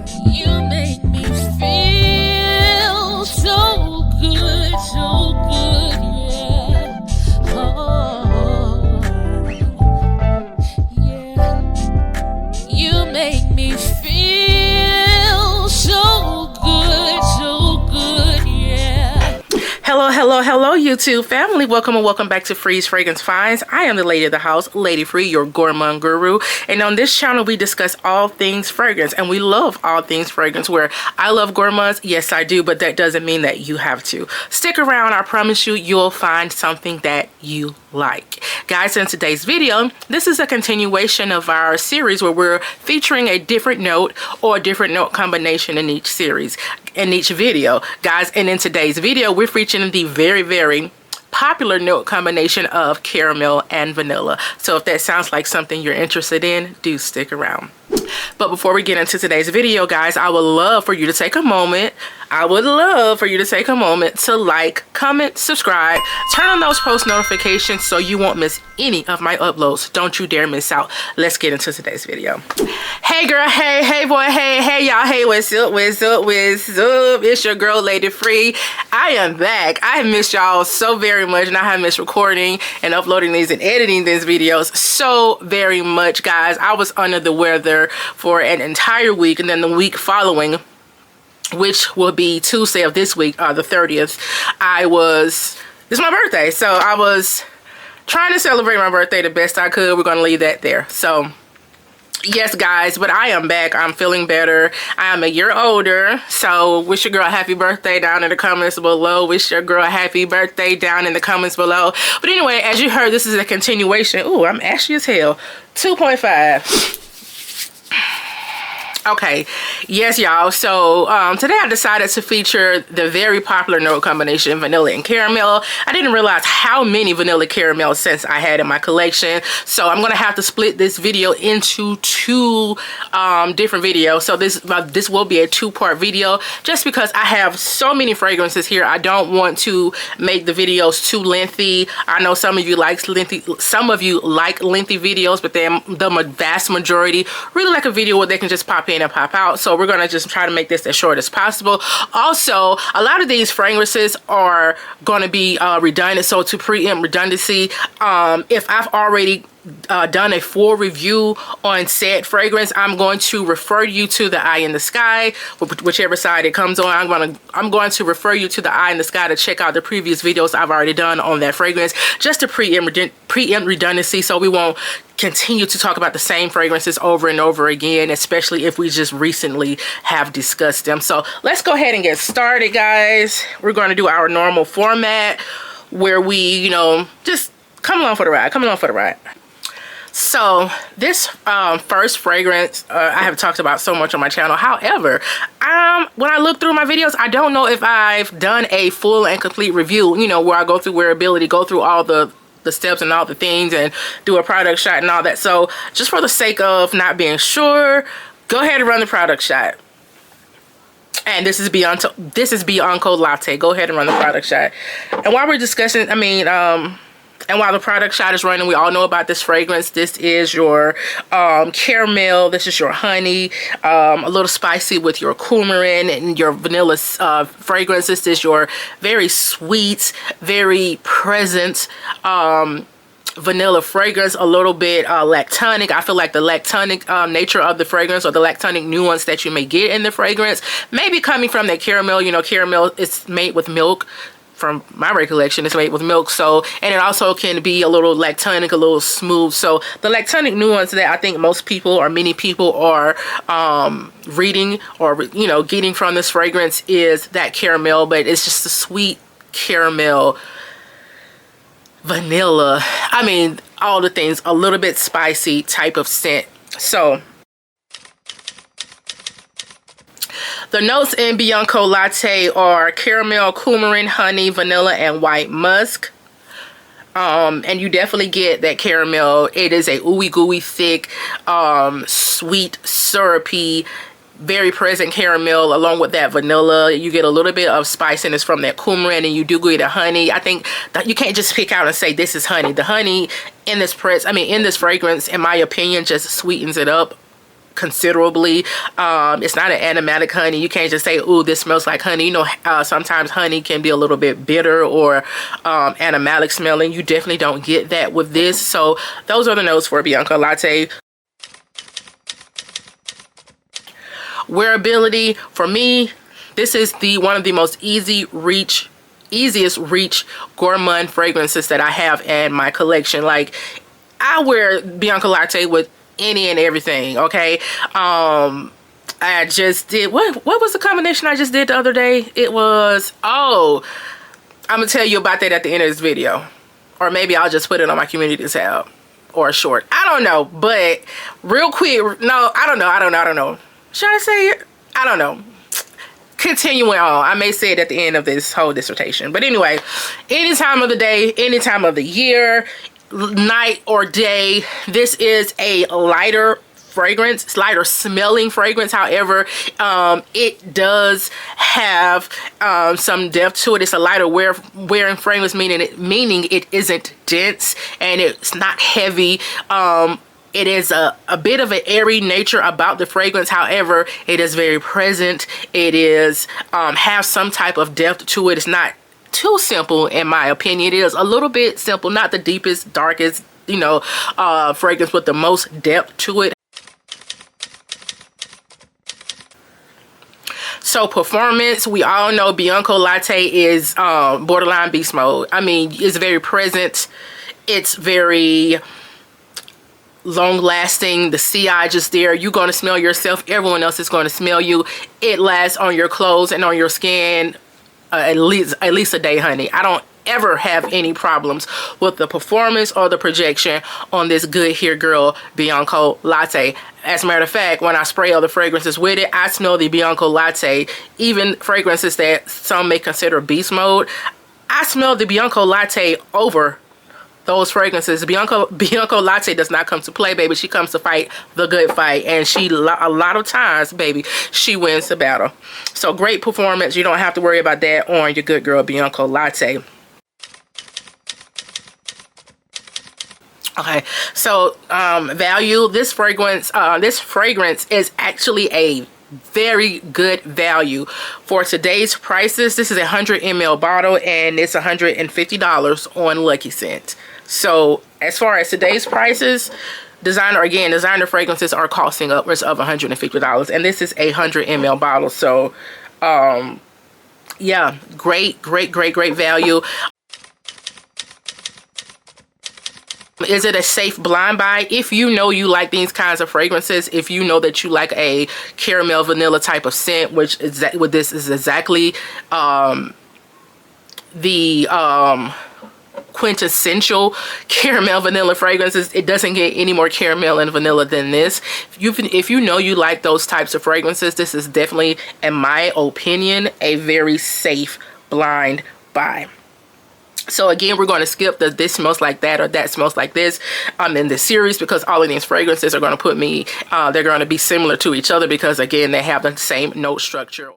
You make me feel so good, yeah. Oh, yeah. You make me feel so good, yeah. Hello, YouTube family. Welcome and welcome back to Free's Fragrance Finds. I am the lady of the house, Lady Free, your gourmand guru. And on this channel, we discuss all things fragrance. And we love all things fragrance. Where I love gourmands, yes I do, but that doesn't mean that you have to. Stick around, I promise you, you'll find something that you like. Guys, in today's video, this is a continuation of our series where we're featuring a different note or a different note combination in each series, in each video. Guys, and in today's video, we're featuring the very popular note combination of caramel and vanilla. So if that sounds like something you're interested in, do stick around. But before we get into today's video, guys, I would love for you to take a moment. To like, comment, subscribe, turn on those post notifications so you won't miss any of my uploads. Don't you dare miss out. Let's get into today's video. Hey girl, hey boy, hey y'all, hey, what's up? It's your girl, Lady Free. I am back. I have missed y'all so very much, and I have missed recording and uploading these and editing these videos so very much, guys. I was under the weather for an entire week, and then the week following, which will be Tuesday of this week, the 30th, it's my birthday, so I was trying to celebrate my birthday the best I could. We're gonna leave that there. So yes, guys, but I am back. I'm feeling better. I am a year older, so wish your girl a happy birthday down in the comments below. Wish your girl a happy birthday down in the comments below. But anyway, as you heard, this is a continuation. Ooh, I'm ashy as hell. 2.5. Okay, yes y'all, so today I decided to feature the very popular note combination vanilla and caramel. I didn't realize how many vanilla caramel scents I had in my collection, so I'm gonna have to split this video into two different videos. So this will be a two-part video just because I have so many fragrances here. I don't want to make the videos too lengthy. I know some of you like lengthy videos, but then the vast majority really like a video where they can just pop in and pop out. So we're gonna just try to make this as short as possible. Also, a lot of these fragrances are going to be redundant, so to preempt redundancy, if I've already done a full review on said fragrance, I'm going to refer you to the eye in the sky, whichever side it comes on. I'm going to refer you to the eye in the sky to check out the previous videos I've already done on that fragrance, just to preempt redundancy, so we won't continue to talk about the same fragrances over and over again, especially if we just recently have discussed them. So let's go ahead and get started, guys. We're going to do our normal format where we, you know, just come along for the ride. So this first fragrance I have talked about so much on my channel. However, when I look through my videos, I don't know if I've done a full and complete review, you know, where I go through wearability, go through all the steps and all the things, and do a product shot and all that. So just for the sake of not being sure, go ahead and run the product shot. And this is Bianco Latte. Go ahead and run the product shot. And while we're discussing, and while the product shot is running, we all know about this fragrance. This is your caramel. This is your honey. A little spicy with your coumarin and your vanilla fragrance. This is your very sweet, very present vanilla fragrance. A little bit lactonic. I feel like the lactonic nature of the fragrance, or the lactonic nuance that you may get in the fragrance, maybe coming from that caramel. You know, caramel is made with milk. From my recollection, it's made with milk, so, and it also can be a little lactonic, a little smooth. So the lactonic nuance that I think most people, or many people, are reading, or, you know, getting from this fragrance is that caramel, but it's just a sweet caramel, vanilla, I mean, all the things, a little bit spicy type of scent. So the notes in Bianco Latte are caramel, coumarin, honey, vanilla, and white musk. And you definitely get that caramel. It is a ooey gooey, thick, sweet, syrupy, very present caramel along with that vanilla. You get a little bit of spiciness from that coumarin, and you do get a honey. I think that you can't just pick out and say this is honey. The honey in this fragrance, in my opinion, just sweetens it up considerably. It's not an aromatic honey. You can't just say, ooh, this smells like honey. You know, sometimes honey can be a little bit bitter or aromatic smelling. You definitely don't get that with this. So those are the notes for Bianco Latte. Wearability, for me, this is one of the most easiest reach gourmand fragrances that I have in my collection. Like, I wear Bianco Latte with any and everything, okay? I just did, what was the combination I just did the other day? It was, oh, I'm gonna tell you about that at the end of this video. Or maybe I'll just put it on my community tab or a short. I don't know, but real quick, no, I don't know. Should I say it? I don't know. Continuing on, I may say it at the end of this whole dissertation. But anyway, any time of the day, any time of the year, night or day, this is a lighter fragrance, lighter smelling fragrance. However, it does have some depth to it. It's a lighter wearing fragrance, meaning it isn't dense and it's not heavy. It is a bit of an airy nature about the fragrance. However, it is very present. It is has some type of depth to it. It's not too simple, in my opinion. It is a little bit simple, not the deepest, darkest, you know, fragrance with the most depth to it. So performance, we all know Bianco Latte is borderline beast mode. I mean, it's very present. It's very long lasting. The CI just there. You're going to smell yourself. Everyone else is going to smell you. It lasts on your clothes and on your skin at least a day, honey. I don't ever have any problems with the performance or the projection on this Good Hair Girl Bianco Latte. As a matter of fact, when I spray other fragrances with it, I smell the Bianco Latte. Even fragrances that some may consider beast mode, I smell the Bianco Latte over those fragrances. Bianco Latte does not come to play, baby. She comes to fight the good fight, and a lot of times, baby, she wins the battle. So great performance. You don't have to worry about that on your Good Girl Bianco Latte. Okay, so value. This fragrance is actually a very good value for today's prices. This is a 100 ml bottle and it's $150 on Lucky Scent. So as far as today's prices, designer fragrances are costing upwards of $150, and this is a 100 ml bottle. So yeah, great value. Is it a safe blind buy? If you know you like these kinds of fragrances, if you know that you like a caramel vanilla type of scent, which is what this is exactly, the quintessential caramel vanilla fragrances. It doesn't get any more caramel and vanilla than this. If you know you like those types of fragrances, this is definitely, in my opinion, a very safe blind buy. So again, we're going to skip the this smells like that or that smells like this in this series, because all of these fragrances are going to put me, they're going to be similar to each other, because again, they have the same note structure.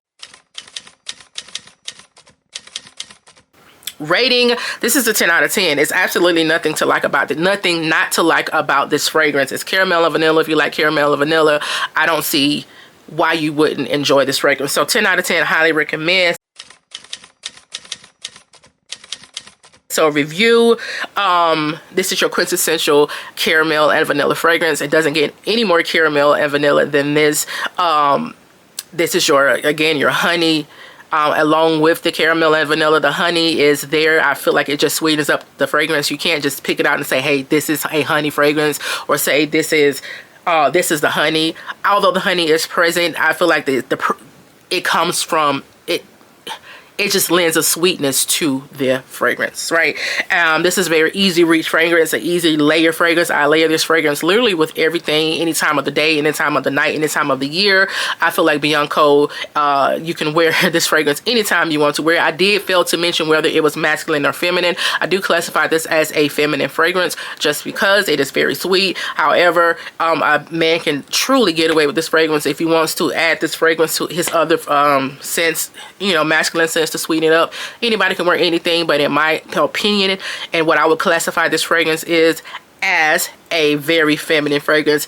Rating, this is a 10 out of 10. It's absolutely nothing to like about it. Nothing not to like about this fragrance. It's caramel and vanilla. If you like caramel and vanilla, I don't see why you wouldn't enjoy this fragrance. So 10 out of 10, highly recommend. So review, this is your quintessential caramel and vanilla fragrance. It doesn't get any more caramel and vanilla than this. This is your, again, your honey. Along with the caramel and vanilla, the honey is there. I feel like it just sweetens up the fragrance. You can't just pick it out and say, hey, this is a honey fragrance, or say this is the honey. Although the honey is present, I feel like it comes from it. It just lends a sweetness to the fragrance, right? This is very easy reach fragrance, an easy layer fragrance. I layer this fragrance literally with everything, any time of the day, any time of the night, any time of the year. I feel like Bianco, you can wear this fragrance anytime you want to wear it. I did fail to mention whether it was masculine or feminine. I do classify this as a feminine fragrance just because it is very sweet. However, a man can truly get away with this fragrance if he wants to add this fragrance to his other scents, you know, masculine scents, to sweeten it up. Anybody can wear anything, but in my opinion, and what I would classify this fragrance is as a very feminine fragrance.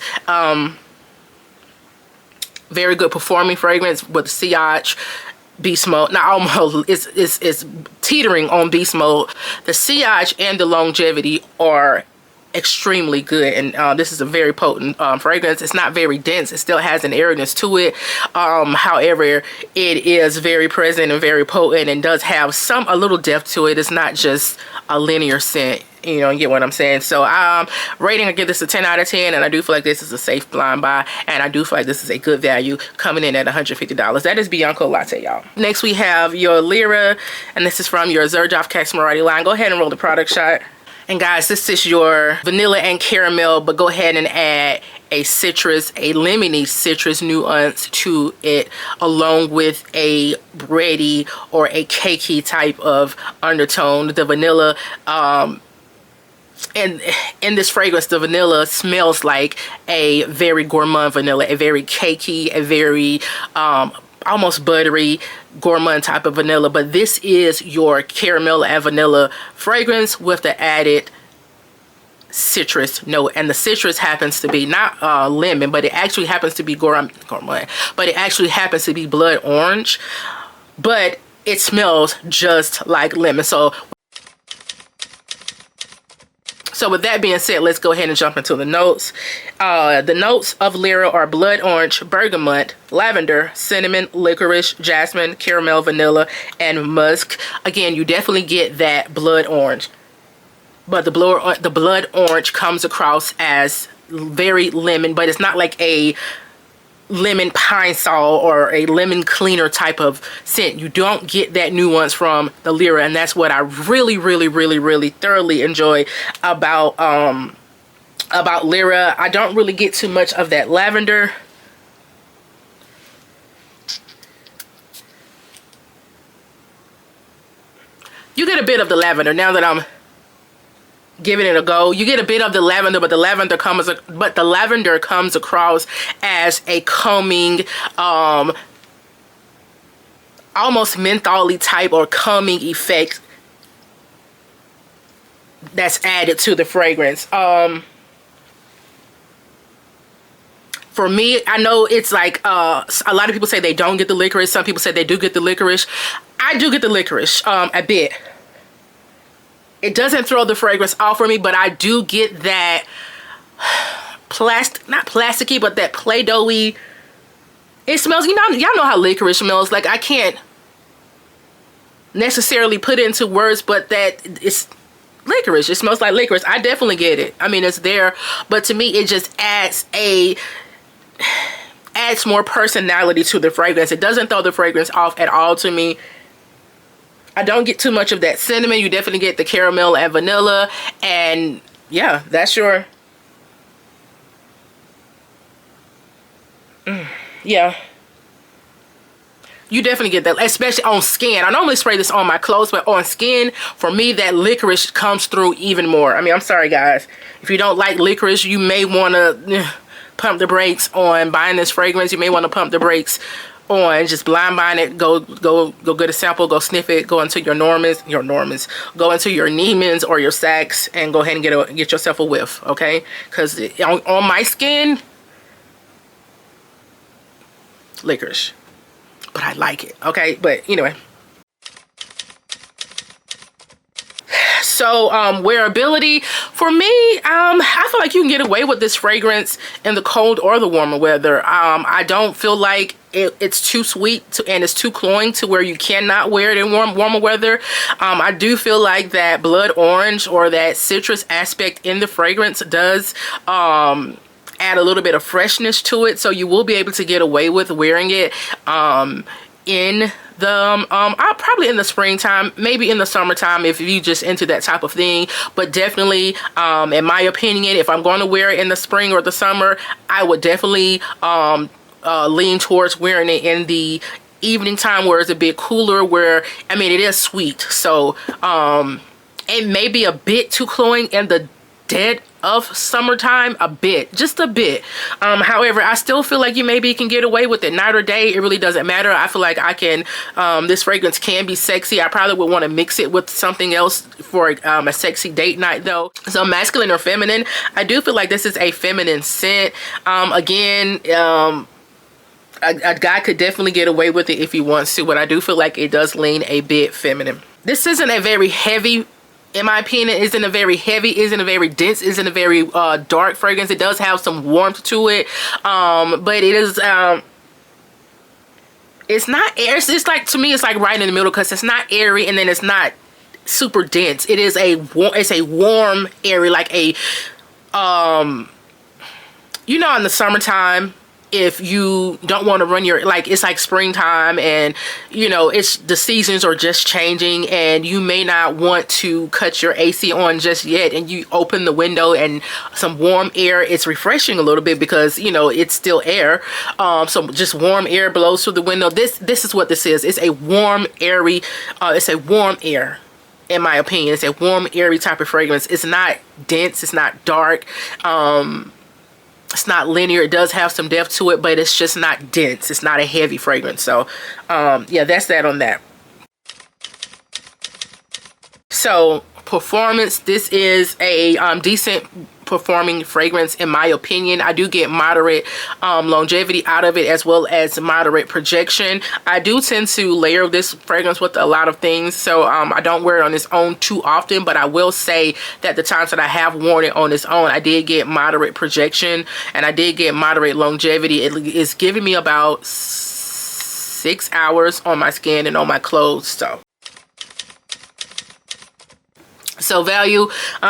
very good performing fragrance with sillage, beast mode. Not almost, it's teetering on beast mode. The sillage and the longevity are extremely good, and this is a very potent fragrance. It's not very dense. It still has an airiness to it. However, it is very present and very potent, and does have a little depth to it. It's not just a linear scent. You know, you get what I'm saying. So rating, I give this a 10 out of 10, and I do feel like this is a safe blind buy, and I do feel like this is a good value coming in at $150. That is Bianco Latte, y'all. Next we have your Lira, and this is from your XERJOFF Casmarati line. Go ahead and roll the product shot. And guys, this is your vanilla and caramel, but go ahead and add a lemony citrus nuance to it, along with a bready or a cakey type of undertone. The vanilla, and in this fragrance, the vanilla smells like a very gourmand vanilla, a very cakey, a very almost buttery gourmand type of vanilla. But this is your caramel and vanilla fragrance with the added citrus note, and the citrus happens to be not lemon, but it actually happens to be gourmand, but it actually happens to be blood orange, but it smells just like lemon. So with that being said, let's go ahead and jump into the notes. The notes of Lira are blood orange, bergamot, lavender, cinnamon, licorice, jasmine, caramel, vanilla, and musk. Again, you definitely get that blood orange, but the blood orange comes across as very lemon, but it's not like a lemon pine sol or a lemon cleaner type of scent. You don't get that nuance from the Lira, and that's what I really thoroughly enjoy about Lira. I don't really get too much of that lavender. You get a bit of the lavender now that I'm giving it a go. You get a bit of the lavender, but the lavender comes across as a calming, almost mentholy type or calming effect that's added to the fragrance. For me, I know it's like a lot of people say they don't get the licorice. Some people say they do get the licorice. I do get the licorice a bit. It doesn't throw the fragrance off for me, but I do get that not plasticky, but that Play-Doh-y. It smells, you know, y'all know how licorice smells. Like, I can't necessarily put it into words, but that it's licorice. It smells like licorice. I definitely get it. I mean, it's there, but to me, it just adds more personality to the fragrance. It doesn't throw the fragrance off at all to me. I don't get too much of that cinnamon. You definitely get the caramel and vanilla. And yeah, that's your... yeah. You definitely get that, especially on skin. I normally spray this on my clothes, but on skin, for me, that licorice comes through even more. I mean, I'm sorry, guys. If you don't like licorice, you may want to pump the brakes on buying this fragrance. You may want to pump the brakes on just blind buying it. Go get a sample, go sniff it, go into your Normans, go into your Neiman's or your Saks, and go ahead and get yourself a whiff, okay? Because on my skin, licorice, but I like it, okay? But anyway, so wearability for me, I feel like you can get away with this fragrance in the cold or the warmer weather. I don't feel like it's too sweet and it's too cloying to where you cannot wear it in warmer weather. I do feel like that blood orange or that citrus aspect in the fragrance does add a little bit of freshness to it, so you will be able to get away with wearing it in the probably in the springtime, maybe in the summertime if you just into that type of thing. But definitely, in my opinion, if I'm going to wear it in the spring or the summer, I would definitely lean towards wearing it in the evening time where it's a bit cooler, where, I mean, it is sweet, so it may be a bit too cloying in the dead of summertime, just a bit. However, I still feel like you maybe can get away with it night or day. It really doesn't matter. I feel like I can, this fragrance can be sexy. I probably would want to mix it with something else for a sexy date night though. So masculine or feminine, I do feel like this is a feminine scent. Again, a guy could definitely get away with it if he wants to, but I do feel like it does lean a bit feminine. This isn't a very heavy, in my opinion, isn't a very heavy, isn't a very dense, isn't a very dark fragrance. It does have some warmth to it, but it is it's not air. It's like, to me, it's like right in the middle, because it's not airy and then it's not super dense. It is a warm, airy, like a you know, in the summertime, if you don't want to run your, like, it's like springtime and, you know, it's, the seasons are just changing and you may not want to cut your AC on just yet, and you open the window and some warm air, it's refreshing a little bit because, you know, it's still air. So just warm air blows through the window. This is what this is. It's a warm, airy, it's a warm air. In my opinion, it's a warm, airy type of fragrance. It's not dense, it's not dark, it's not linear. It does have some depth to it, but it's just not dense. It's not a heavy fragrance. So yeah, that's that on that. So performance, this is a decent performing fragrance in my opinion. I do get moderate longevity out of it, as well as moderate projection. I do tend to layer this fragrance with a lot of things, so I don't wear it on its own too often, but I will say that the times that I have worn it on its own, I did get moderate projection and I did get moderate longevity. It is giving me about 6 hours on my skin and on my clothes. So value,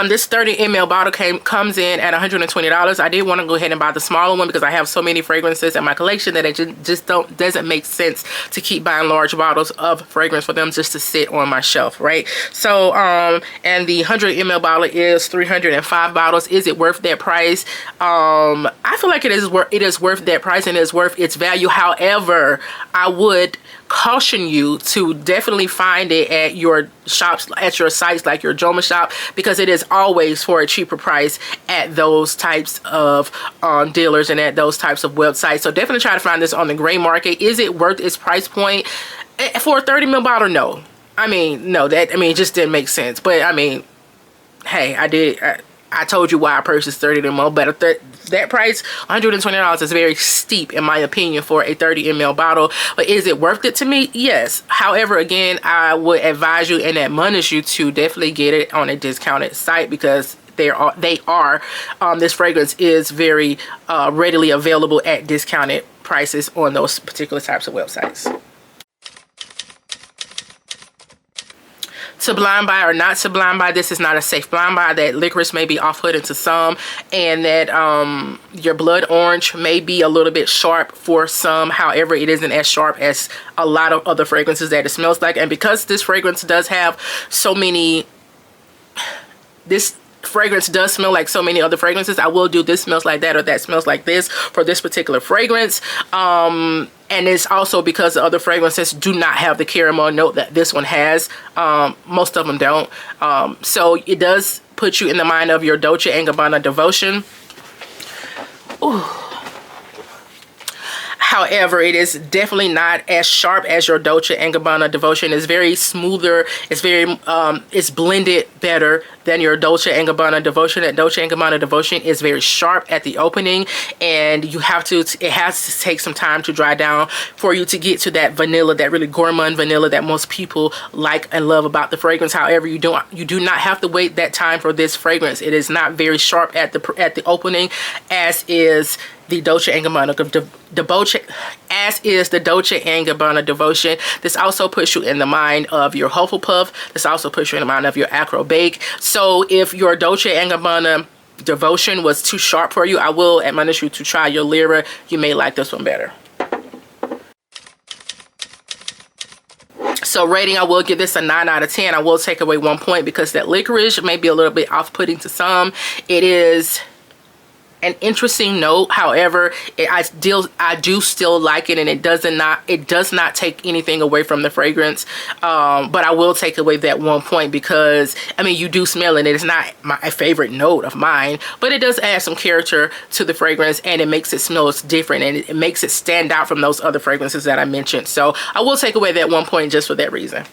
this 30 ml bottle comes in at $120. I did want to go ahead and buy the smaller one because I have so many fragrances in my collection that it just doesn't make sense to keep buying large bottles of fragrance for them just to sit on my shelf, right? So and the 100 ml bottle is $305. Is it worth that price? I feel like it is worth that price, and it is worth its value. However, I would caution you to definitely find it at your shops, at your sites like your Joma shop, because it is always for a cheaper price at those types of dealers and at those types of websites. So definitely try to find this on the gray market. Is it worth its price point for a 30 ml bottle? No. I mean, no, it just didn't make sense. But I mean, hey, I told you why I purchased 30 ml, but that price, $120, is very steep in my opinion for a 30 ml bottle. But is it worth it to me? Yes. However, again, I would advise you and admonish you to definitely get it on a discounted site, because this fragrance is very readily available at discounted prices on those particular types of websites. To blind buy or not to blind buy, this is not a safe blind buy. That licorice may be off-putting to some, and that your blood orange may be a little bit sharp for some. However, it isn't as sharp as a lot of other fragrances that it smells like. And because this fragrance does have so many, this fragrance does smell like so many other fragrances, I will do this smells like that or that smells like this for this particular fragrance. And it's also because the other fragrances do not have the caramel note that this one has. Most of them don't. So it does put you in the mind of your Dolce & Gabbana Devotion. Ooh. However, it is definitely not as sharp as your Dolce & Gabbana Devotion. It's very smoother. It's very, it's blended better than your Dolce & Gabbana Devotion. That Dolce & Gabbana Devotion is very sharp at the opening, and you have to, it has to take some time to dry down for you to get to that vanilla, that really gourmand vanilla that most people like and love about the fragrance. However, you do not have to wait that time for this fragrance. It is not very sharp at the opening, as is the Dolce & Gabbana Devotion. This also puts you in the mind of your Hufflepuff. This also puts you in the mind of your Acro Bake. So if your Dolce & Gabbana Devotion was too sharp for you, I will admonish you to try your Lyra. You may like this one better. So rating, I will give this a 9 out of 10. I will take away 1 point because that licorice may be a little bit off-putting to some. It is an interesting note. However, I do still like it, and it does not take anything away from the fragrance. But I will take away that 1 point because, I mean, you do smell it. It is not my favorite note of mine, but it does add some character to the fragrance, and it makes it smell different, and it makes it stand out from those other fragrances that I mentioned. So I will take away that 1 point just for that reason.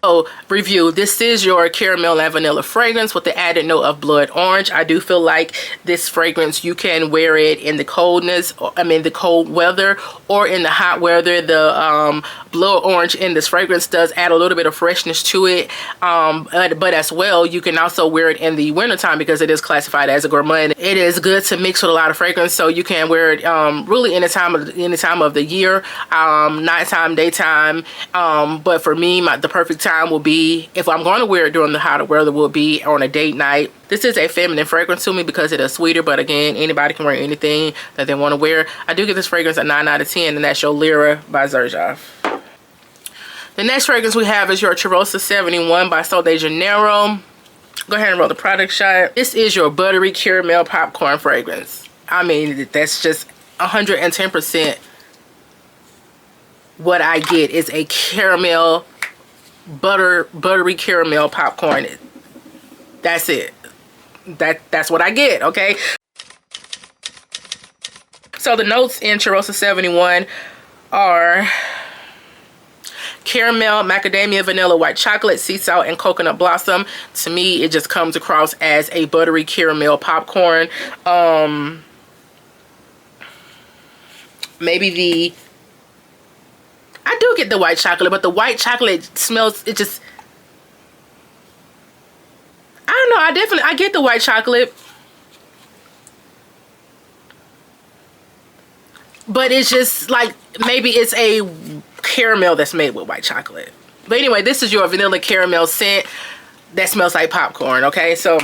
So, review. This is your caramel and vanilla fragrance with the added note of blood orange. I do feel like this fragrance, you can wear it in the coldness, the cold weather, or in the hot weather. The blood orange in this fragrance does add a little bit of freshness to it. But as well, you can also wear it in the wintertime because it is classified as a gourmand. It is good to mix with a lot of fragrance, so you can wear it really any time of the year, nighttime, daytime. But for me, the perfect time will be, if I'm going to wear it during the hotter weather, will be on a date night. This is a feminine fragrance to me because it is sweeter, but again, anybody can wear anything that they want to wear. I do give this fragrance a 9 out of 10, and that's your LIRA by XERJOFF. The next fragrance we have is your CHERIOSA 71 by Sol de Janeiro. Go ahead and roll the product shot. This is your buttery caramel popcorn fragrance. I mean, that's just 110% what I get is a caramel, buttery caramel popcorn. That's it. That's what I get, okay? So the notes in CHERIOSA 71 are caramel, macadamia, vanilla, white chocolate, sea salt, and coconut blossom. To me, it just comes across as a buttery caramel popcorn. Maybe I do get the white chocolate, but the white chocolate smells, it just, I don't know, I get the white chocolate, but it's just like, maybe it's a caramel that's made with white chocolate. But anyway, this is your vanilla caramel scent that smells like popcorn, okay? So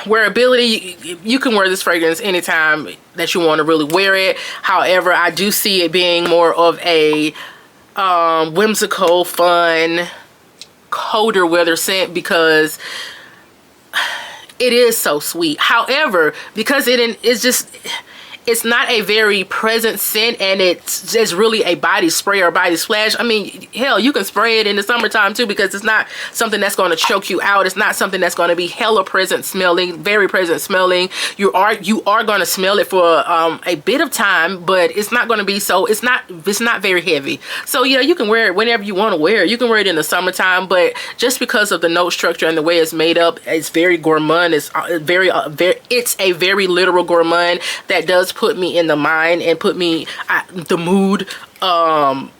wearability, you can wear this fragrance anytime that you want to really wear it. However, I do see it being more of a whimsical, fun, colder weather scent because it is so sweet. However, because it's not a very present scent, and it's just really a body spray or body splash. I mean, hell, you can spray it in the summertime too because it's not something that's going to choke you out. It's not something that's going to be hella present smelling, very present smelling. You are going to smell it for a bit of time, but it's not going to be so, it's not very heavy. So yeah, you can wear it whenever you want to wear it. You can wear it in the summertime, but just because of the note structure and the way it's made up, it's very gourmand. It's it's a very literal gourmand that does put me in the mind and put me the mood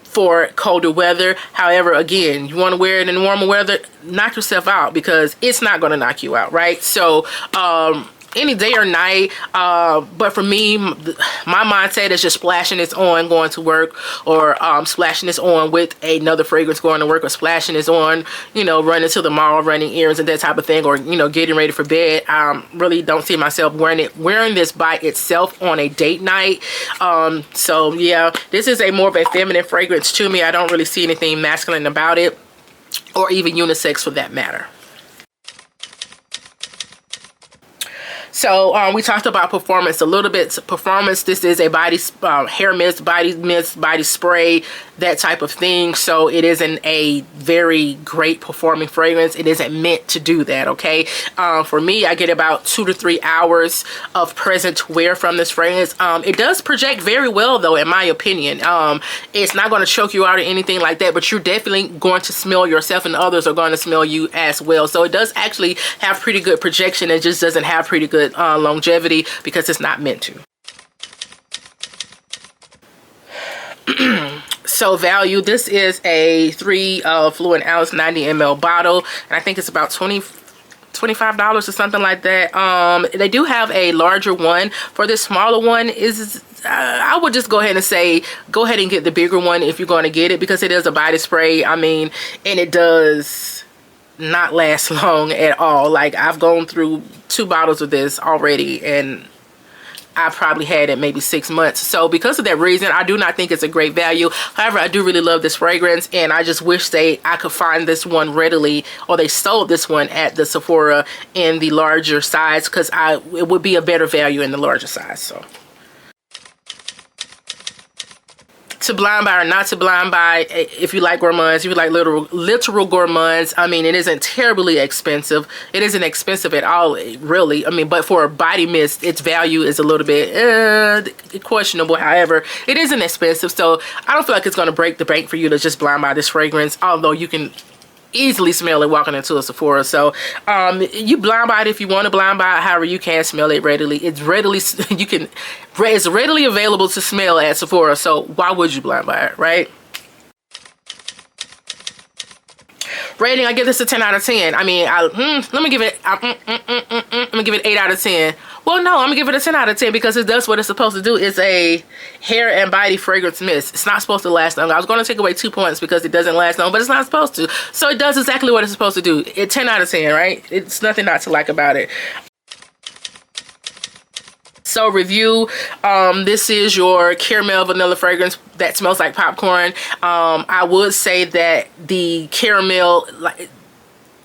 for colder weather. However, again, you want to wear it in warmer weather, knock yourself out because it's not going to knock you out, right? So any day or night, but for me, my mindset is just splashing this on going to work, or splashing this on with another fragrance going to work, or splashing this on, you know, running to the mall, running errands and that type of thing, or, you know, getting ready for bed. Really don't see myself wearing this by itself on a date night. So yeah, this is a more of a feminine fragrance to me. I don't really see anything masculine about it, or even unisex for that matter. So we talked about performance a little bit. Performance, this is a body hair mist, body spray, that type of thing. So it isn't a very great performing fragrance. It isn't meant to do that, okay? For me, I get about 2 to 3 hours of present wear from this fragrance. It does project very well though, in my opinion. It's not going to choke you out or anything like that, but you're definitely going to smell yourself, and others are going to smell you as well. So it does actually have pretty good projection. It just doesn't have pretty good longevity because it's not meant to. So value, this is a 3 fluid ounce 90 ml bottle, and I think it's about $25 or something like that. They do have a larger one. For this smaller one, I would just go ahead and say go ahead and get the bigger one if you're going to get it, because it is a body spray. I mean, and it does not last long at all. Like, I've gone through 2 bottles of this already, and I probably had it maybe 6 months. So because of that reason, I do not think it's a great value. However, I do really love this fragrance, and I just wish I could find this one readily, or they sold this one at the Sephora in the larger size, because it would be a better value in the larger size. to blind buy or not to blind buy, if you like gourmands, if you like literal gourmands, I mean, it isn't terribly expensive. It isn't expensive at all, really. I mean, but for a body mist, its value is a little bit questionable. However, it isn't expensive, so I don't feel like it's going to break the bank for you to just blind buy this fragrance, although you can easily smell it walking into a Sephora. So you blind buy it if you want to blind buy it. However, you can smell it readily. It's readily available to smell at Sephora, so why would you blind buy it, right? Rating, I give this a 10 out of 10. I mean, let me give it 8 out of 10. Well, no, I'm gonna give it a 10 out of 10 because it does what it's supposed to do. It's a hair and body fragrance mist. It's not supposed to last long. I was gonna take away 2 points because it doesn't last long, but it's not supposed to. So it does exactly what it's supposed to do. It's 10 out of 10, right? It's nothing not to like about it. So review, this is your caramel vanilla fragrance that smells like popcorn. I would say that the caramel,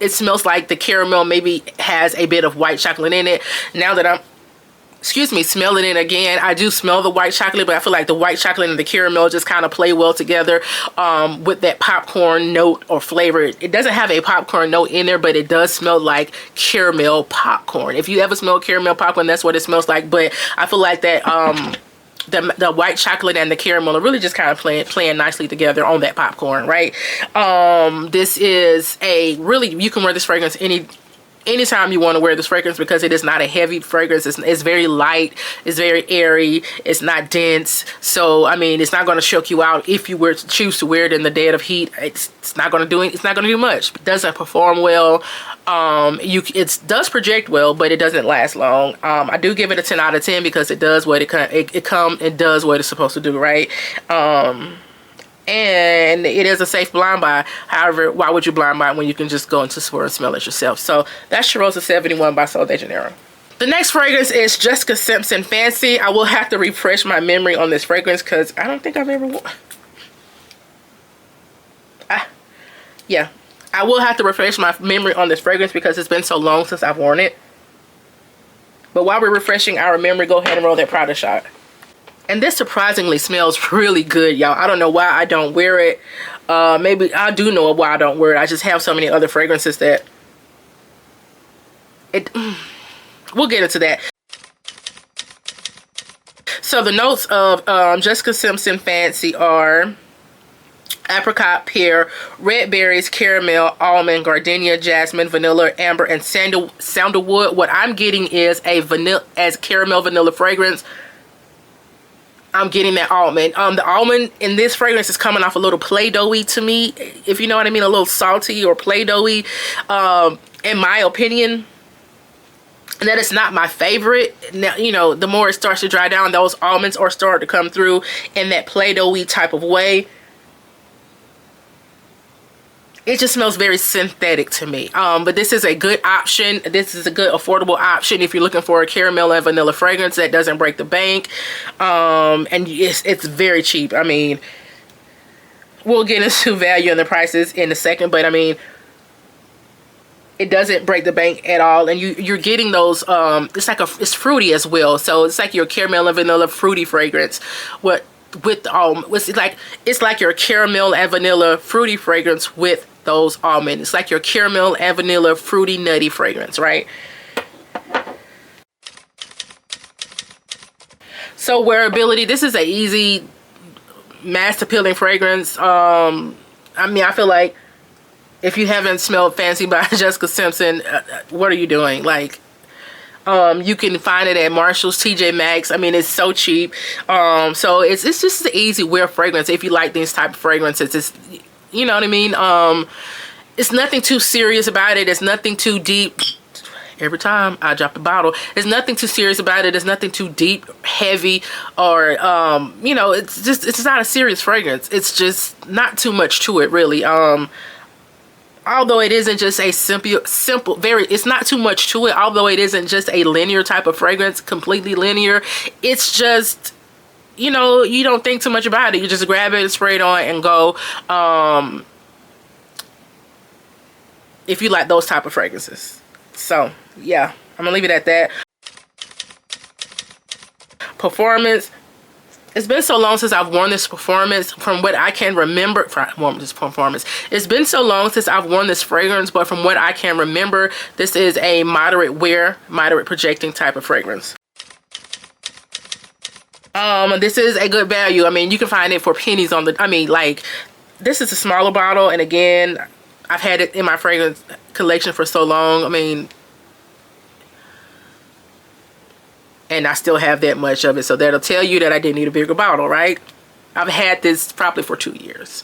it smells like the caramel maybe has a bit of white chocolate in it. Now that I'm, smelling it again, I do smell the white chocolate, but I feel like the white chocolate and the caramel just kind of play well together with that popcorn note or flavor. It doesn't have a popcorn note in there, but it does smell like caramel popcorn. If you ever smell caramel popcorn, that's what it smells like. But I feel like that the white chocolate and the caramel are really just kind of playing nicely together on that popcorn, right? This is you can wear this fragrance anytime you want to wear this fragrance because it is not a heavy fragrance. It's very light, it's very airy, it's not dense. So I mean, it's not going to choke you out if you were to choose to wear it in the dead of heat. It's not going to do much. It doesn't perform well. It does project well, but it doesn't last long. I do give it a 10 out of 10 because it does what it does what it's supposed to do, right? And it is a safe blind buy. However, why would you blind buy when you can just go into Sephora and smell it yourself? So that's CHERIOSA 71 by Sol de Janeiro. The next fragrance is Jessica Simpson Fancy. I will have to refresh my memory on this fragrance because I don't think I've ever worn. Yeah, I will have to refresh my memory on this fragrance because it's been so long since I've worn it. But while we're refreshing our memory, go ahead and roll that Prada shot. And this surprisingly smells really good, y'all. I don't know why I don't wear it. Maybe I do know why I don't wear it. I just have so many other fragrances that we'll get into that. So the notes of Jessica Simpson Fancy are apricot, pear, red berries, caramel, almond, gardenia, jasmine, vanilla, amber, and sandalwood. What I'm getting is a caramel vanilla fragrance. I'm getting that almond. The almond in this fragrance is coming off a little play-doughy to me, if you know what I mean, a little salty or play-doughy, in my opinion. And that is not my favorite. Now, you know, the more it starts to dry down, those almonds are starting to come through in that play-doughy type of way. It just smells very synthetic to me. But this is a good option. This is a good affordable option if you're looking for a caramel and vanilla fragrance that doesn't break the bank. And it's very cheap. I mean, we'll get into value and the prices in a second, but I mean, it doesn't break the bank at all. And you're getting those, it's fruity as well. So it's like your caramel and vanilla fruity fragrance. It's like your caramel and vanilla fruity fragrance with those almonds. It's like your caramel and vanilla fruity nutty fragrance, right? So wearability, this is an easy mass appealing fragrance. I mean, I feel like if you haven't smelled Fancy by Jessica Simpson, what are you doing? Like, you can find it at Marshall's, TJ Maxx. I mean, it's so cheap. So it's just an easy wear fragrance if you like these type of fragrances. It's, you know what I mean? It's nothing too serious about it. It's nothing too deep. Every time I drop the bottle, there's nothing too serious about it. There's nothing too deep, heavy, or you know, it's not a serious fragrance. It's just not too much to it, really. Although it isn't just a simple, it's not too much to it. Although it isn't just a linear type of fragrance, completely linear. It's just, you know, you don't think too much about it. You just grab it, spray it on, and go. If you like those type of fragrances. So, yeah, I'm gonna leave it at that. Performance, It's been so long since I've worn this performance. From what I can remember, it's been so long since I've worn this fragrance, but from what I can remember, this is a moderate wear, moderate projecting type of fragrance. This is a good value. I mean, you can find it for pennies on the, I mean, like, this is a smaller bottle, and again, I've had it in my fragrance collection for so long. I mean, and I still have that much of it, so that'll tell you that I didn't need a bigger bottle, right? I've had this probably for 2 years.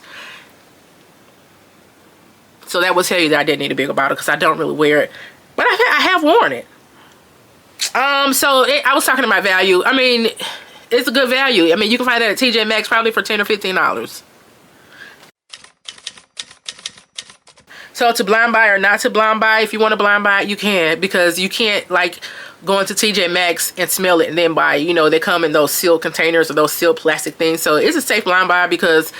So that will tell you that I didn't need a bigger bottle because I don't really wear it. But I have worn it. I was talking about value. I mean, it's a good value. I mean, you can find that at TJ Maxx probably for $10 or $15. So to blind buy or not to blind buy, if you want to blind buy, you can, because you can't like go into TJ Maxx and smell it and then buy. You know, they come in those sealed containers or those sealed plastic things. So it's a safe blind buy because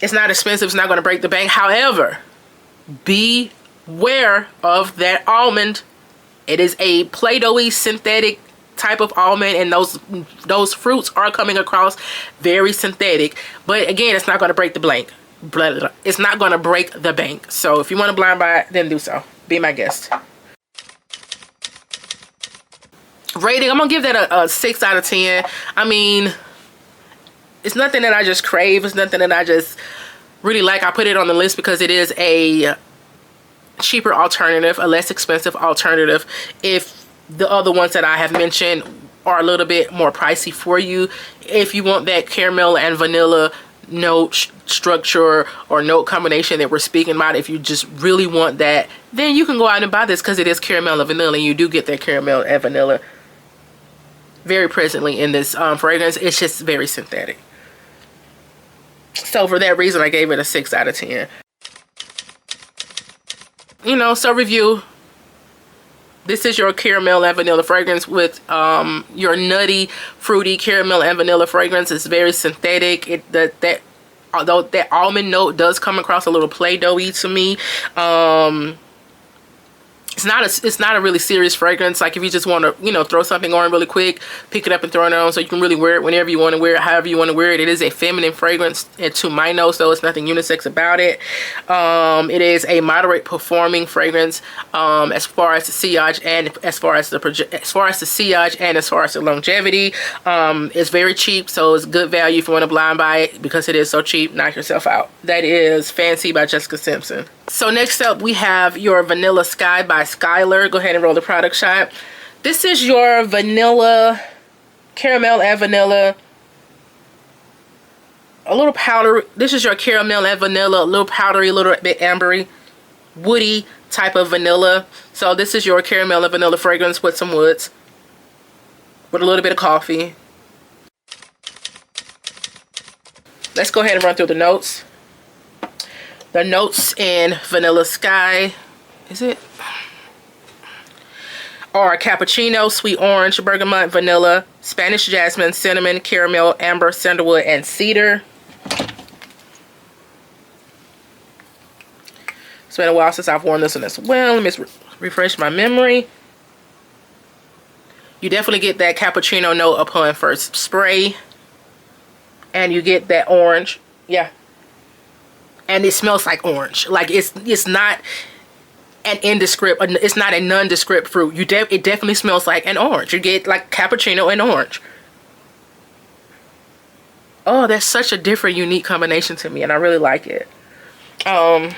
it's not expensive. It's not going to break the bank. However, beware of that almond. It is a Play-Doh-y synthetic type of almond, and those fruits are coming across very synthetic. But again, it's not going to break the bank. It's not going to break the bank. So if you want to blind buy it, then do so. Be my guest. Rating, I'm gonna give that a 6 out of 10. I mean, it's nothing that I just crave. It's nothing that I just really like. I put it on the list because it is a cheaper alternative, a less expensive alternative. If the other ones that I have mentioned are a little bit more pricey for you, if you want that caramel and vanilla note structure or note combination that we're speaking about, if you just really want that, then you can go out and buy this because it is caramel and vanilla, and you do get that caramel and vanilla very presently in this fragrance. It's just very synthetic. So for that reason, I gave it a 6 out of 10. You know, so review. This is your caramel and vanilla fragrance with your nutty, fruity caramel and vanilla fragrance. It's very synthetic. Although that almond note does come across a little Play-Doh-y to me. It's not a really serious fragrance. Like if you just want to, you know, throw something on really quick, pick it up and throw it on, so you can really wear it whenever you want to wear it, however you want to wear it. It is a feminine fragrance to my nose, so it's nothing unisex about it. It is a moderate performing fragrance as far as the sillage and as far as the sillage and as far as the longevity. It's very cheap, so it's good value if you want to blind buy it because it is so cheap. Knock yourself out. That is Fancy by Jessica Simpson. So next up we have your Vanilla Sky by SKYLAR. Go ahead and roll the product shot. This is your vanilla, caramel and vanilla, a little powder. This is your caramel and vanilla, a little powdery, a little bit ambery, woody type of vanilla. So this is your caramel and vanilla fragrance with some woods, with a little bit of coffee. Let's go ahead and run through the notes. The notes in Vanilla Sky, is it? Are cappuccino, sweet orange, bergamot, vanilla, Spanish jasmine, cinnamon, caramel, amber, sandalwood, and cedar. It's been a while since I've worn this one as well. Let me refresh my memory. You definitely get that cappuccino note upon first spray. And you get that orange. Yeah. And it smells like orange. Like it's not an indescript, it's not a nondescript fruit. It definitely smells like an orange. You get like cappuccino and orange. Oh, that's such a different, unique combination to me, and I really like it. I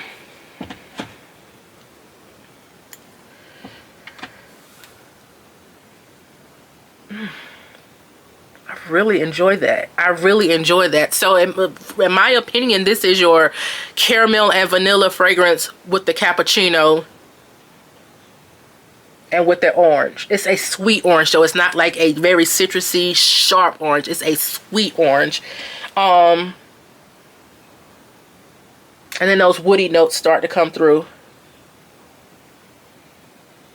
really enjoy that. I really enjoy that. So in my opinion, this is your caramel and vanilla fragrance with the cappuccino and with the orange. It's a sweet orange, so it's not like a very citrusy, sharp orange. It's a sweet orange. And then those woody notes start to come through.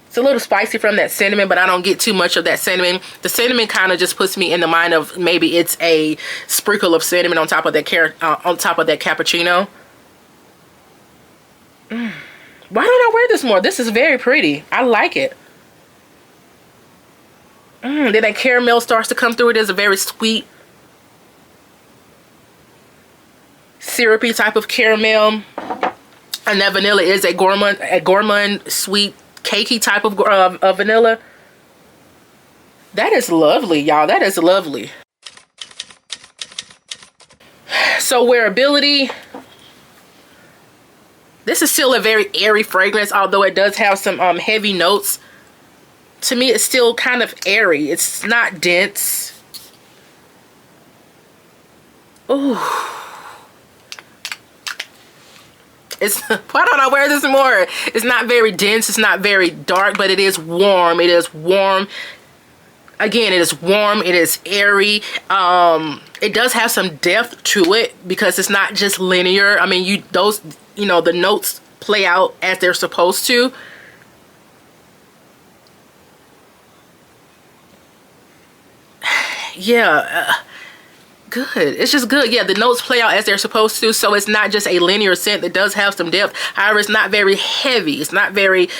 It's a little spicy from that cinnamon, but I don't get too much of that cinnamon. The cinnamon kind of just puts me in the mind of maybe it's a sprinkle of cinnamon on top of that cappuccino. Why don't I wear this more? This is very pretty. I like it. Then that caramel starts to come through. It is a very sweet, syrupy type of caramel. And that vanilla is a gourmand sweet cakey type of vanilla. That is lovely, y'all. That is lovely. So wearability. This is still a very airy fragrance, although it does have some heavy notes. To me, it's still kind of airy. It's not dense. Ooh. Why don't I wear this more? It's not very dense. It's not very dark, but it is warm. It is warm. Again, it is warm. It is airy. It does have some depth to it because it's not just linear. I mean, the notes play out as they're supposed to. Yeah. Good. It's just good. Yeah, the notes play out as they're supposed to, so it's not just a linear scent. That does have some depth. However, it's not very heavy. It's not very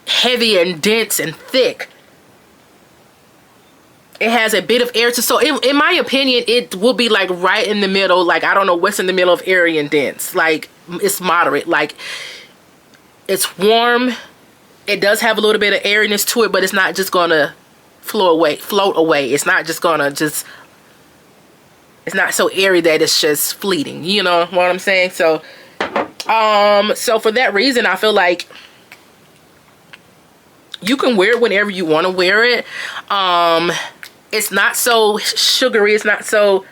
heavy and dense and thick. It has a bit of air to, so in my opinion, it will be like right in the middle. Like, I don't know what's in the middle of airy and dense. Like, it's moderate. Like, it's warm. It does have a little bit of airiness to it, but it's not just gonna float away. It's not just gonna just, it's not so airy that it's just fleeting. You know what I'm saying? So, so for that reason, I feel like you can wear it whenever you want to wear it. It's not so sugary. It's not so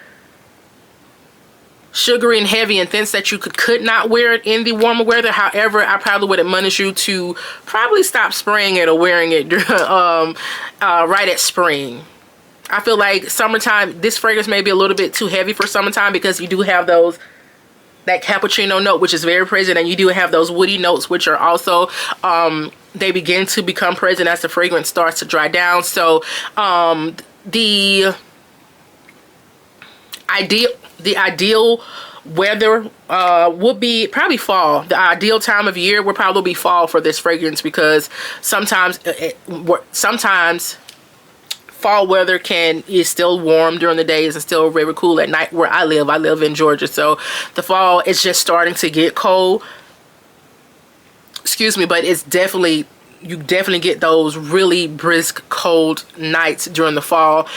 sugary and heavy and dense that you could not wear it in the warmer weather. However, I probably would admonish you to probably stop spraying it or wearing it right at spring. I feel like summertime, this fragrance may be a little bit too heavy for summertime because you do have that cappuccino note, which is very present, and you do have those woody notes, which are also they begin to become present as the fragrance starts to dry down. So the ideal weather would be probably fall. The ideal time of year would probably be fall for this fragrance, because sometimes fall weather is still warm during the days and still very cool at night. Where I live in Georgia, so the fall is just starting to get cold. Excuse me, but it's definitely, you definitely get those really brisk cold nights during the fall.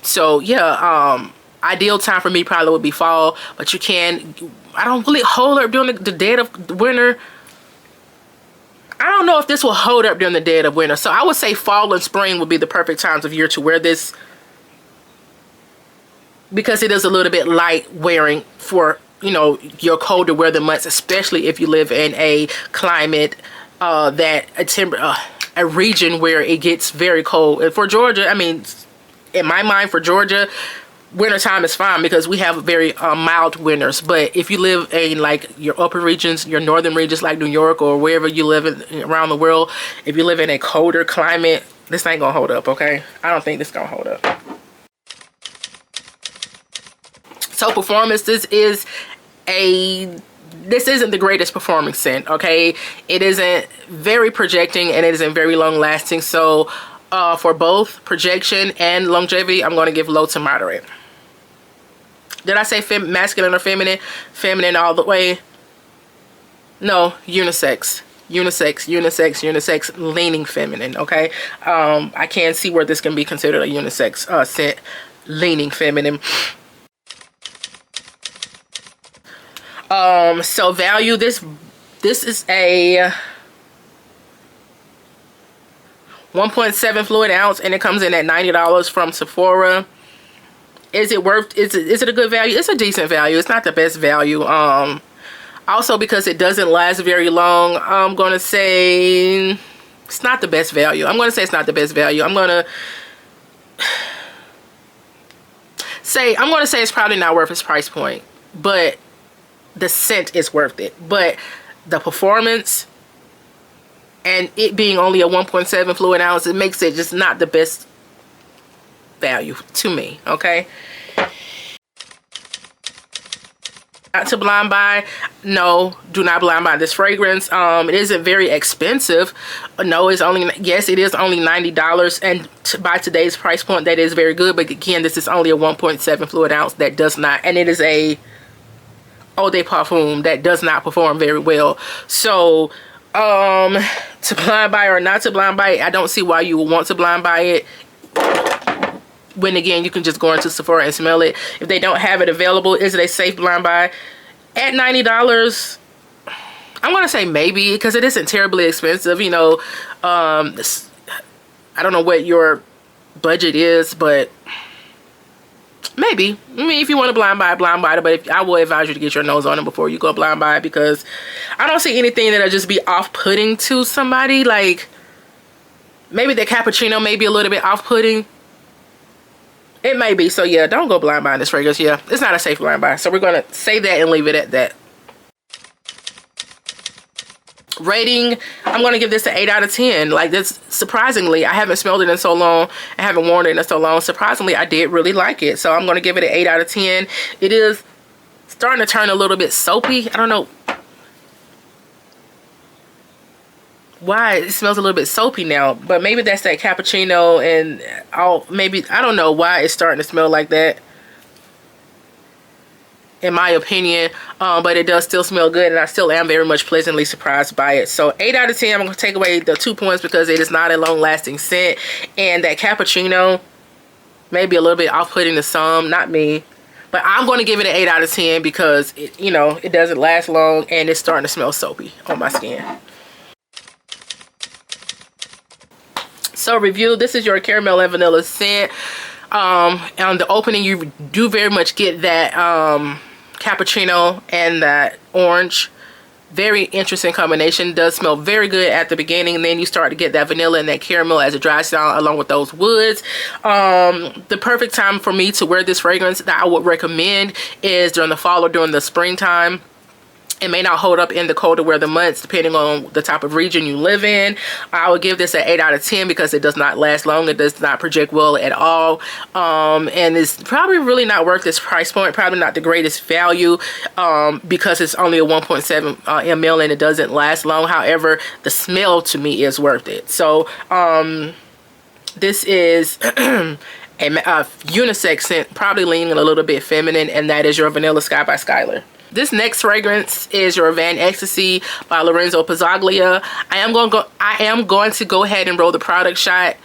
So yeah, ideal time for me probably would be fall, but I don't really hold up during the dead of winter. I don't know if this will hold up during the dead of winter. So I would say fall and spring would be the perfect times of year to wear this, because it is a little bit light wearing for, your colder weather months, especially if you live in a climate a region where it gets very cold. And for Georgia, I mean, in my mind, for Georgia, wintertime is fine because we have very mild winters. But if you live in like your upper regions, your northern regions like New York or wherever you live around the world, if you live in a colder climate, this ain't gonna hold up, okay? I don't think this gonna hold up. So performance, this isn't the greatest performing scent, okay? It isn't very projecting and it isn't very long lasting. So for both projection and longevity, I'm going to give low to moderate. Did I say masculine or feminine? Feminine all the way? No, unisex. Unisex, leaning feminine, okay? I can't see where this can be considered a unisex scent, leaning feminine. So value, this is a 1.7 fluid ounce, and it comes in at $90 from Sephora. Is it a good value? It's a decent value. It's not the best value. Also, because it doesn't last very long, I'm gonna say it's not the best value. I'm gonna say it's probably not worth its price point, but the scent is worth it. But the performance and it being only a 1.7 fluid ounce, it makes it just not the best value to me, okay? Not to blind buy. No, do not blind buy this fragrance. It isn't very expensive. No, it is only $90, and by today's price point, that is very good. But again, this is only a 1.7 fluid ounce. That does not, and it is a eau de parfum that does not perform very well. So to blind buy or not to blind buy it, I don't see why you would want to blind buy it, when again you can just go into Sephora and smell it. If they don't have it available, is it a safe blind buy? At $90, I'm gonna say maybe, because it isn't terribly expensive, you know. I don't know what your budget is, but maybe. I mean, if you want to blind buy it, but I will advise you to get your nose on it before you go blind buy it, because I don't see anything that'll just be off-putting to somebody. Like, maybe the cappuccino may be a little bit off-putting. It may be. So yeah, don't go blind buying this fragrance. Yeah, it's not a safe blind buy. So we're going to say that and leave it at that. Rating, I'm going to give this an 8 out of 10. Like, this, surprisingly, I haven't smelled it in so long. I haven't worn it in so long. Surprisingly, I did really like it. So I'm going to give it an 8 out of 10. It is starting to turn a little bit soapy. I don't know why it smells a little bit soapy now, but maybe that's that cappuccino, and maybe, I don't know why it's starting to smell like that, in my opinion. But it does still smell good, and I still am very much pleasantly surprised by it. So 8 out of 10. I'm going to take away the 2 points because it is not a long-lasting scent, and that cappuccino may be a little bit off-putting to some, not me. But I'm going to give it an 8 out of 10 because it, you know, it doesn't last long, and it's starting to smell soapy on my skin. So review, this is your caramel and vanilla scent. On the opening, you do very much get that cappuccino and that orange. Very interesting combination. Does smell very good at the beginning, and then you start to get that vanilla and that caramel as it dries down along with those woods. The perfect time for me to wear this fragrance that I would recommend is during the fall or during the springtime. It may not hold up in the colder weather months depending on the type of region you live in. I would give this an 8 out of 10 because it does not last long. It does not project well at all. And it's probably really not worth this price point. Probably not the greatest value because it's only a 1.7 ml and it doesn't last long. However, the smell to me is worth it. So this is a unisex scent, probably leaning a little bit feminine, and that is your Vanilla Sky by Skylar. This next fragrance is your Van Ecstasy by Lorenzo Pazzaglia. I am going to go ahead and roll the product shot.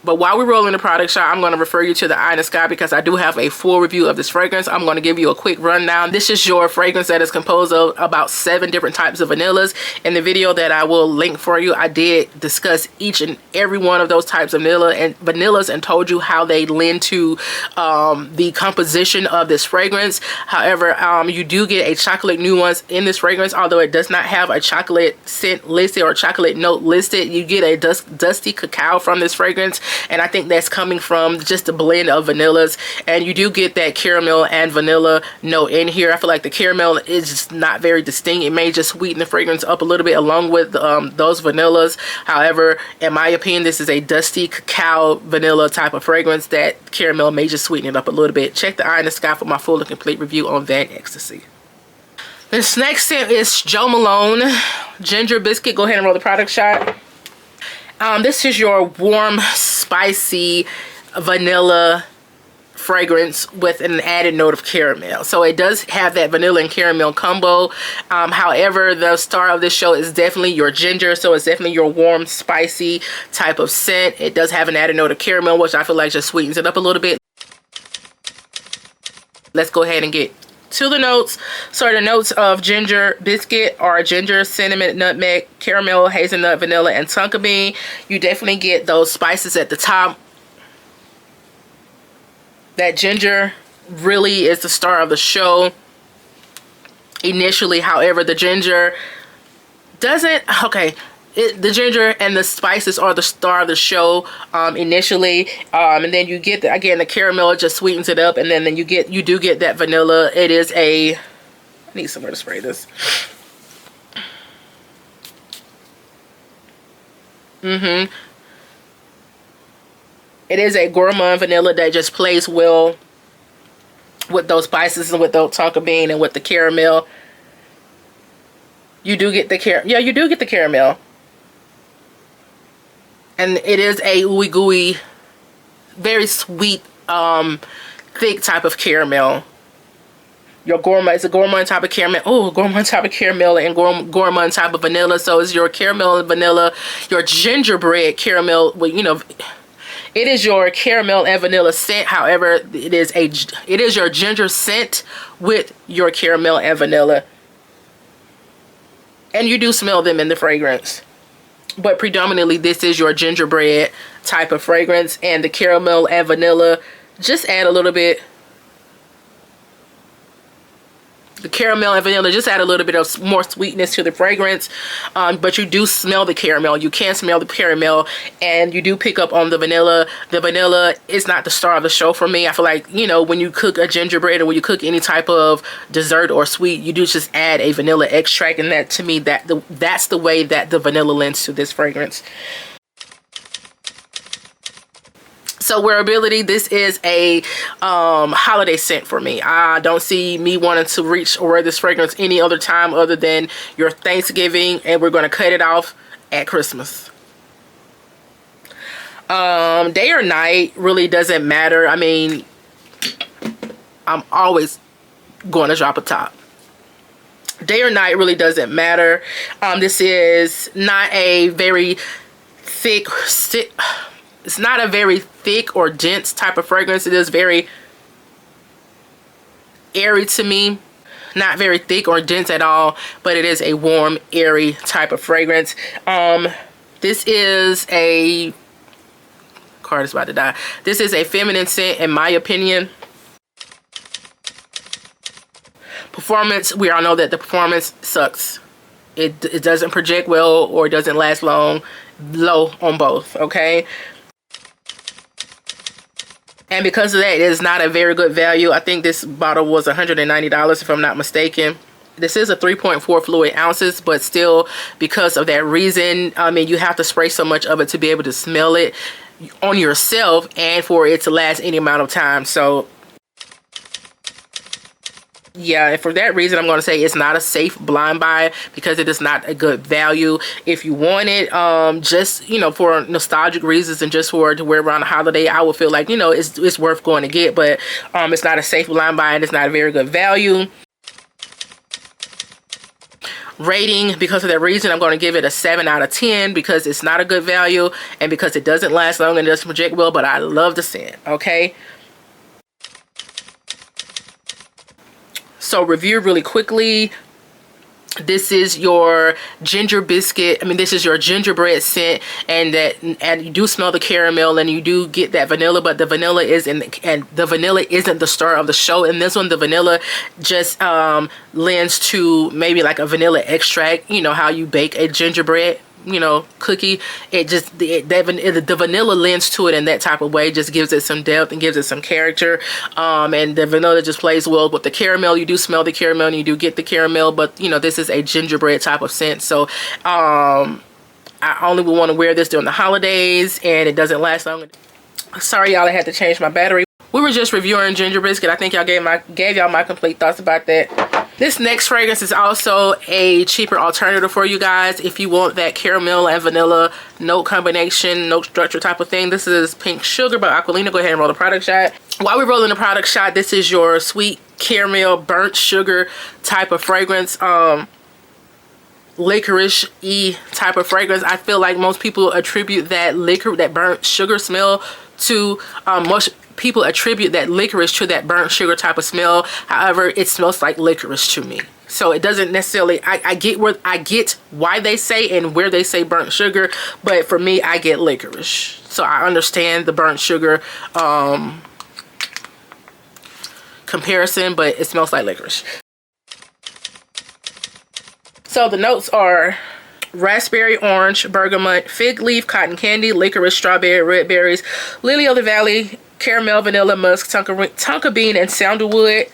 But while we're rolling the product shot, I'm going to refer you to the Eye in the Sky because I do have a full review of this fragrance. I'm going to give you a quick rundown. This is your fragrance that is composed of about 7 different types of vanillas. In the video that I will link for you, I did discuss each and every one of those types of vanillas and told you how they lend to the composition of this fragrance. However, you do get a chocolate nuance in this fragrance, although it does not have a chocolate scent listed or chocolate note listed. You get a dusty cacao from this fragrance. And I think that's coming from just a blend of vanillas, and you do get that caramel and vanilla note in here. I feel like the caramel is just not very distinct. It may just sweeten the fragrance up a little bit along with those vanillas. However, in my opinion, this is a dusty cacao vanilla type of fragrance that caramel may just sweeten it up a little bit. Check the Eye in the Sky for my full and complete review on Van Ecstasy. This next scent is Jo Malone Ginger Biscuit. Go ahead and roll the product shot. This is your warm, spicy vanilla fragrance with an added note of caramel. So it does have that vanilla and caramel combo. However, the star of this show is definitely your ginger. So it's definitely your warm, spicy type of scent. It does have an added note of caramel, which I feel like just sweetens it up a little bit. Let's go ahead and get to the notes. So the notes of ginger biscuit are ginger, cinnamon, nutmeg, caramel, hazelnut, vanilla, and tonka bean. You definitely get those spices at the top. That ginger really is the star of the show initially. However, the ginger doesn't, the ginger and the spices are the star of the show initially, and then you get again the caramel just sweetens it up, and then you do get that vanilla. It is I need somewhere to spray this. It is a Gourmand vanilla that just plays well with those spices and with the tonka bean and with the caramel. You do get the you do get the caramel. And it is a ooey gooey, very sweet, thick type of caramel. your gourmand. It's a gourmand type of caramel. Oh, gourmand type of caramel and gourmand type of vanilla. So it's your caramel and vanilla, your gingerbread caramel. Well, you know, it is your caramel and vanilla scent. However, it is your ginger scent with your caramel and vanilla. And you do smell them in the fragrance. But predominantly, this is your gingerbread type of fragrance. And the caramel and vanilla, just add a little bit. The caramel and vanilla just add a little bit of more sweetness to the fragrance, but you do smell the caramel. You can smell the caramel, and you do pick up on the vanilla. The vanilla is not the star of the show for me. I feel like, you know, when you cook a gingerbread or when you cook any type of dessert or sweet, you do just add a vanilla extract, and that, to me, that's the way that the vanilla lends to this fragrance. So wearability, this is a holiday scent for me. I don't see me wanting to reach or wear this fragrance any other time other than your Thanksgiving, and we're going to cut it off at Christmas. Day or night really doesn't matter. I mean, I'm always going to drop a top. Day or night really doesn't matter. This is not a very thick, it's not a very thick or dense type of fragrance. It is very airy to me. Not very thick or dense at all, but it is a warm, airy type of fragrance. This is a... card is about to die. This is a feminine scent, in my opinion. Performance, we all know that the performance sucks. It doesn't project well, or it doesn't last long. Low on both, okay? And because of that, it is not a very good value. I think this bottle was $190 if I'm not mistaken. This is a 3.4 fluid ounces, but still, because of that reason, I mean, you have to spray so much of it to be able to smell it on yourself and for it to last any amount of time. So yeah, and for that reason, I'm going to say it's not a safe blind buy, because it is not a good value. If you want it, just, you know, for nostalgic reasons and just for to wear around the holiday, I would feel like, you know, it's worth going to get, but it's not a safe blind buy, and it's not a very good value. Rating, because of that reason, I'm going to give it a 7 out of 10, because it's not a good value and because it doesn't last long and doesn't project well, but I love the scent, okay? So review really quickly. This is your ginger biscuit. I mean, this is your gingerbread scent, and you do smell the caramel, and you do get that vanilla, but the vanilla isn't the star of the show. In this one, the vanilla just lends to maybe like a vanilla extract. You know how you bake a gingerbread, you know, cookie. It just the vanilla lends to it in that type of way. Just gives it some depth and gives it some character. And the vanilla just plays well with the caramel. You do smell the caramel and you do get the caramel, but you know, this is a gingerbread type of scent. So I only would want to wear this during the holidays, and it doesn't last long. Sorry y'all, I had to change my battery. We were just reviewing ginger biscuit. I think y'all gave y'all my complete thoughts about that. This next fragrance is also a cheaper alternative for you guys if you want that caramel and vanilla note combination, note structure type of thing. This is Pink Sugar by Aquolina. Go ahead and roll the product shot. While we're rolling the product shot, this is your sweet caramel burnt sugar type of fragrance. Licorice-y type of fragrance. I feel like most people attribute that burnt sugar smell to most people attribute that licorice to that burnt sugar type of smell. However, it smells like licorice to me. So it doesn't necessarily, I get why they say and where they say burnt sugar, but for me, I get licorice. So I understand the burnt sugar comparison, but it smells like licorice. So the notes are raspberry, orange, bergamot, fig leaf, cotton candy, licorice, strawberry, red berries, lily of the valley, caramel, vanilla, musk, tonka bean, and sandalwood.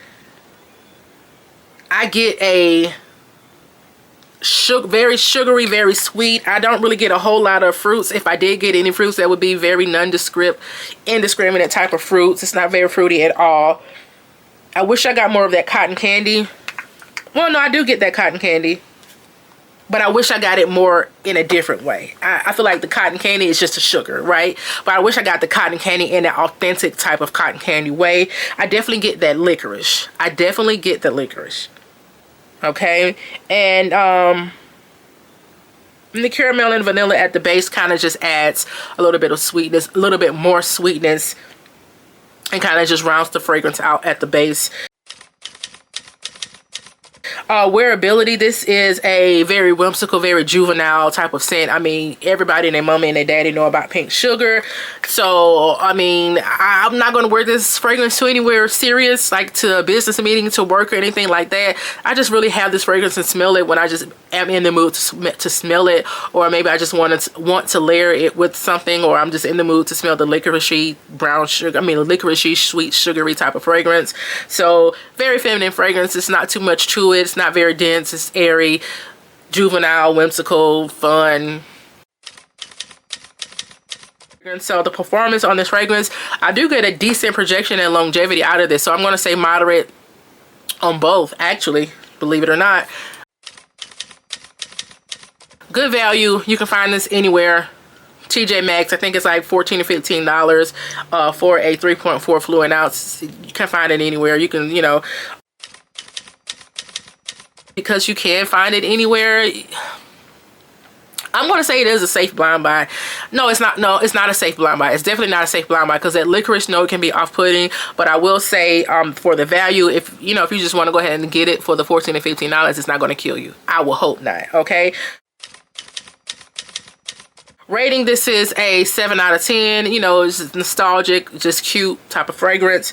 I get a very sugary, very sweet. I don't really get a whole lot of fruits. If I did get any fruits, that would be very nondescript, indiscriminate type of fruits. It's not very fruity at all. I wish I got more of that cotton candy. Well, no, I do get that cotton candy. but I wish I got it more in a different way. I feel like the cotton candy is just a sugar, right? But I wish I got the cotton candy in an authentic type of cotton candy way. I definitely get that licorice. I definitely get the licorice. Okay, and the caramel and vanilla at the base kind of just adds a little bit of sweetness, a little bit more sweetness, and kind of just rounds the fragrance out at the base. Wearability, this is a very whimsical, very juvenile type of scent. I mean, everybody and their mommy and their daddy know about pink sugar. So, I mean, I'm not going to wear this fragrance to anywhere serious, like to a business meeting, to work, or anything like that. I just really have this fragrance and smell it when I just am in the mood to smell it, or maybe I just want to layer it with something, or I'm just in the mood to smell the licoricey brown sugar, I mean, the licoricey sweet sugary type of fragrance. So, very feminine fragrance. It's not too much to it. It's not very dense. It's airy, juvenile, whimsical, fun. And so the performance on this fragrance, I do get a decent projection and longevity out of this. So I'm going to say moderate on both, actually, believe it or not. Good value. You can find this anywhere. TJ Maxx, I think it's like $14 to $15 for a 3.4 fluid ounce. You can find it anywhere. You can, you know, because you can find it anywhere, I'm going to say it is a safe blind buy. No, it's not. No, it's not a safe blind buy. It's definitely not a safe blind buy because that licorice note can be off-putting. But I will say, for the value, if you just want to go ahead and get it for the $14 to $15, it's not going to kill you. I will hope not. Okay. Rating, this is a 7 out of 10. You know, it's nostalgic, just cute type of fragrance.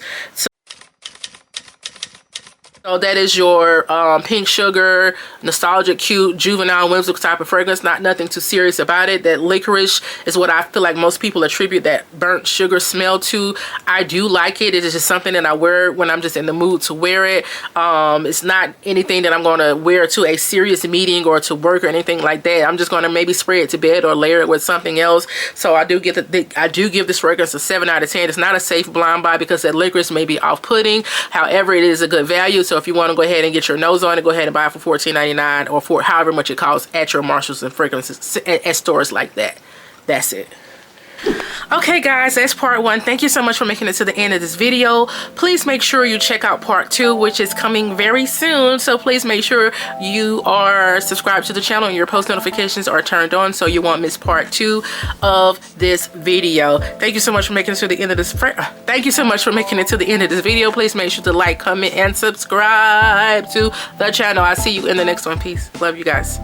So that is your pink sugar, nostalgic, cute, juvenile, whimsical type of fragrance. Not nothing too serious about it. That licorice is what I feel like most people attribute that burnt sugar smell to. I do like it. It is just something that I wear when I'm just in the mood to wear it. It's not anything that I'm going to wear to a serious meeting or to work or anything like that. I'm just going to maybe spray it to bed or layer it with something else. So I do give this fragrance a 7 out of 10. It's not a safe blind buy because that licorice may be off-putting. However, it is a good value. So if you want to go ahead and get your nose on it, go ahead and buy it for $14.99 or for however much it costs at your Marshalls and fragrances at stores like that. That's it. Okay guys, that's part 1. Thank you so much for making it to the end of this video. Please make sure you check out part 2, which is coming very soon. So please make sure you are subscribed to the channel and your post notifications are turned on so you won't miss part 2 of this video. Thank you so much for making it to the end of this video. Please make sure to like, comment, and subscribe to the channel. I'll see you in the next one. Peace. Love you guys.